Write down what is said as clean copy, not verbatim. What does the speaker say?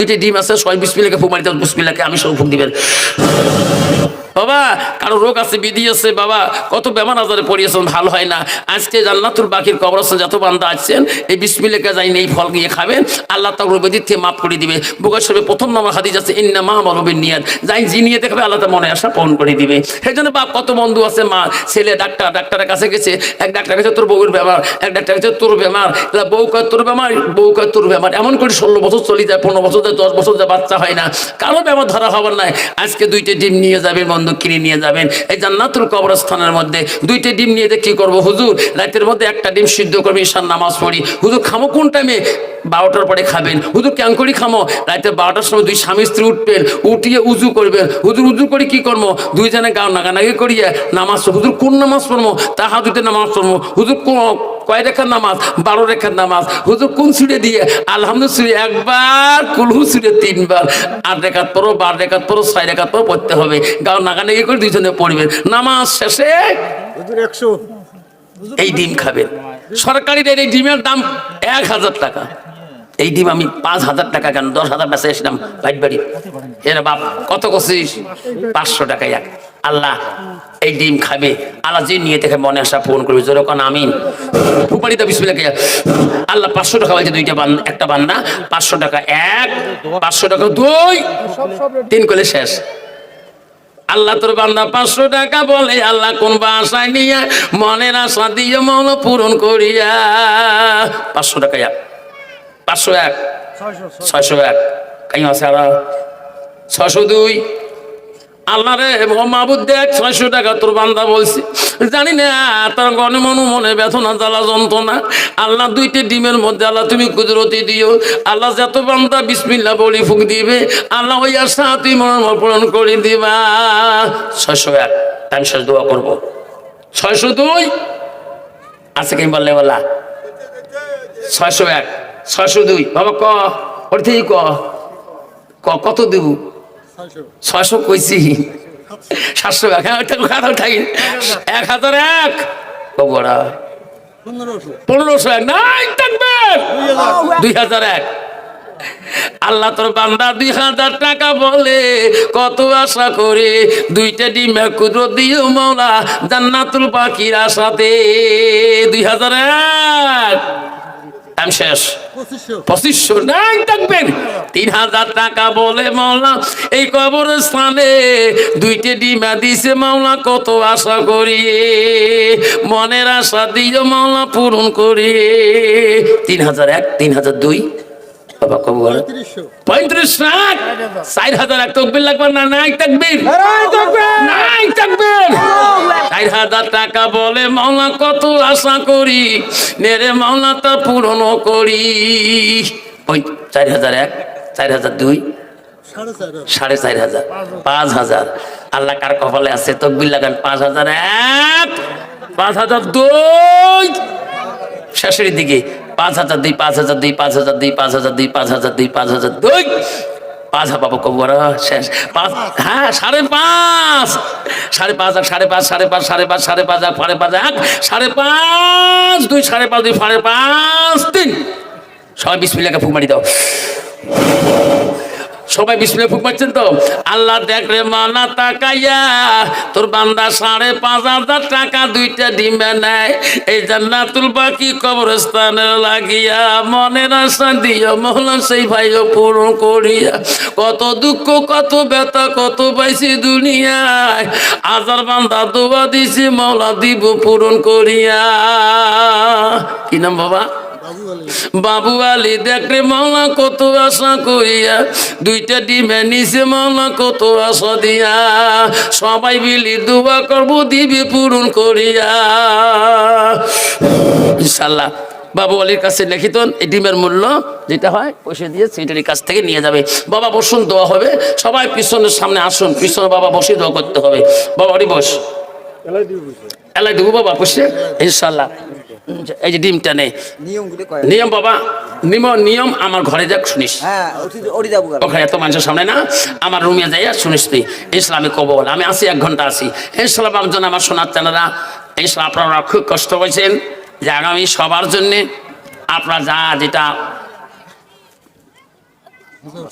দুইটা ডিম আছে, সবাই বিসমিল্লাহকে ফুক মারিতে, বিসমিল্লাহকে আমি সব ফুক দিবেন। বাবা কারো রোগ আছে, বিধি আছে, বাবা কত বেমার আজারে পড়িয়েছেন, ভালো হয় না। আজকে জান্নাতুল বাকির কবরস্থান যত বান্দা আছেন, এই বিসমিল্লাহকে যাই এই ফল গিয়ে খাবেন, আল্লাহ তাআলা রোগের থেকে মাফ করে দিবে। বুখারী শরীফে প্রথম নম্বর হাদিস আছে, ইন্নামা আমালু বিন্নিয়াত, যাই জি নিয়ে দেখবে আল্লাহ তাআলা মনে আশা পূরণ করে দিবে। সেই জন্য বাপ কত বন্ধু আছে, মা ছেলে ডাক্তারের কাছে গেছে, এক ডাক্তার কাছে তোর বউয়ের বেমার, এক ডাক্তার কাছে তোর বেমার, বউ কয় তোর বেমার, বউ কয় তোর বেমার, এমন করে 16 বছর চলে যায়, 15 বছর যায়, 10 বছর যায়, বাচ্চা হয় না, কারো বেমার ধরা হবার নাই। আজকে দুইটা ডিম নিয়ে যাবেন, বন্ধু কিনে নিয়ে যাবেন এই জান্নাতুল কবরস্থানের মধ্যে। দুইটা ডিম নিয়ে কি করব হুজুর? রাতের মধ্যে একটা ডিম সিদ্ধ করবি, ঈশার নামাজ পড়ি। হুজুর খামো কোন টাইমে? 12টার পরে খাবেন। হুজুর কেন করি খামো? রাতে 12টার সময় দুই স্বামী স্ত্রী উঠবেন, উঠিয়ে উজু করবেন। হুজুর উজু করে কি করবো? দুইজনে গাও নাগানাগি করিয়ে নামাজ। হুজুর কোন নামাজ পড়বো? তাহাজ্জুদের নামাজ পড়বো। হুজুর কয় রেখার নামাজ? 12 রেখার নামাজ। হুজুর কোন সুরে দিয়ে? আলহামদুলিল্লাহ একবার, কুলহু সুরে 3 বার। 8 রেখাত পড়ো, 12 রেখাত পড়ো, 6 রেখাত পড়ো, পড়তে হবে। গাও নাগানাগি করে দুইজনে পড়বেন। নামাজ শেষে এই ডিম খাবেন। সরকারি এই ডিমের দাম 1000 টাকা। এই ডিম আমি 5000 টাকা কেন 10,000 বেচে এসলাম বাইট বাড়ি। এরা বাপ কত করছিস? 500 টাকায় এক। আল্লাহ এই ডিম খাবে, আল্লাহ যে নিয়ে দেখে মনে আসা ফোন করবে, যেরকম আমিন ফুপারিতে বিসমিল্লাহ। আল্লাহ 500 টাকা বলছে, দুইটা বান্দা, একটা বান্দা 500 টাকা এক, 500 টাকা 2, 3 করলে শেষ। আল্লাহ তোর বান্দা 500 টাকা বলে, আল্লাহ কোন বাসায় নিয়ে মনের আশা দিয়ে মন পূরণ করিয়া। 500 টাকা এক, 501, 601, কাই আছে আর 602। আল্লাহ রে মাহবুদ দেখ 600 টাকা তোর বান্দা বলছি, জানি না তার গনে মনে ব্যথনা জ্বালা যন্ত্রণা। আল্লাহ দুইটা ডিমের মধ্যে আল্লাহ তুমি কুদরতি দিও। আল্লাহ যত বান্দা বিসমিল্লাহ বলি ফুক দিবে, আল্লাহ ওই আশা তুই মন পূরণ করে দিবা। 601 টাইম শেষ দোয়া করবো। 602 আছে কেন বললে বলা? 601, 602 বাবা ক ওর থেকে কত দেব? 600 কইছি, 701। হ্যাঁ ওইটা কথা উঠাই। 1001 বড়া 1501 নাই থাকবে 2001। আল্লাহ তোর বান্দা 2000 টাকা বলে কত আশা করে দুইটা ডিম কুদরত দিও মাওলা জান্নাতুল বাকির আশাতে। 2001 টাইম শেষ। 2500 নাই থাকবেন। 3000 টাকা বলে মাওলা এই কবরস্থানে দুইটা ডিমা দিছে মাওলা কত আশা করি, মনের আশা দিও মাওলা পূরণ করি। 3001, 3002 বাবা কবর 35 লাখ 4001 তকবীর লাগবে না? নাই তাকবীর, নাই তাকবীর। 4000 টাকা বলে মাওলা কত আশা করি, নেরে মাওলা তা পূরণ করি। ওই 4001, 4002, 4500, 5000। আল্লাহ কার কপালে আছে তকবীর লাগান। 5001, 5002 শেষের দিকে 5002, 5002, 5002, 5002, 5002, 5002 5 বাবা কবর শেষ। 5 হ্যাঁ 5.5, 5.5, 5.5, 5.5, 5.5, 5.5, 5.5, 5.5, 2, 5.5, 2, 5.5, 3। সবাই বিসমিল্লাহকে ফুক মারি দাও। সবাই বিসমিল্লাহ ফুক মারছেন তো? আল্লাহ দেখ রে মানা তাকাইয়া তোর বান্দা 5,500 টাকা দুইটা ডিমে নেয় এই জান্নাতুল বাকি কবরস্থানে লাগিয়া, মনের আশা দিয়া মহলা সেই ভাইও পূরণ করিয়া। কত দুঃখ কত ব্যথা কত পাইছি দুনিয়ায়, হাজার বান্দা দোয়া দিছি মওলা দিব পূরণ করিয়া। কি নাম বাবা? বাবু আলী। দেখলে মাওলা কত আশা করিয়া দুইটা ডিমে নিচে মাওলা কত আশা দিয়া, সবাই মিলি দোয়া করবো দিবে পূরণ করিয়া ইনশাল্লাহ। বাবু আলীর কাছে লিখিত এই ডিমের মূল্য যেটা হয় পয়সা দিয়ে সেটার কাছ থেকে নিয়ে যাবে। বাবা বসুন, দোয়া হবে। সবাই পিছনের সামনে আসুন, পিছনে বাবা বসে দোয়া করতে হবে। বাবা আলী বস, এলাই দেবো বাবা বসে ইনশাল্লাহ। এই যে ডিমটা নেই নিয়ম বাবা, নিয়ম আমার ঘরে যাক শুনিস, ওখানে এত মানুষের সামনে না, আমার রুমে যাই আর শুনিস তুই ইসলামে কবল। আমি আসি 1 ঘন্টা আসি ইনশাল্লাহ। একজন আমার সোনার চানারা ইনশাল্লাহ আপনারা খুব কষ্ট হয়েছেন যে আগামী সবার জন্যে আপনারা যা যেটা হুজুর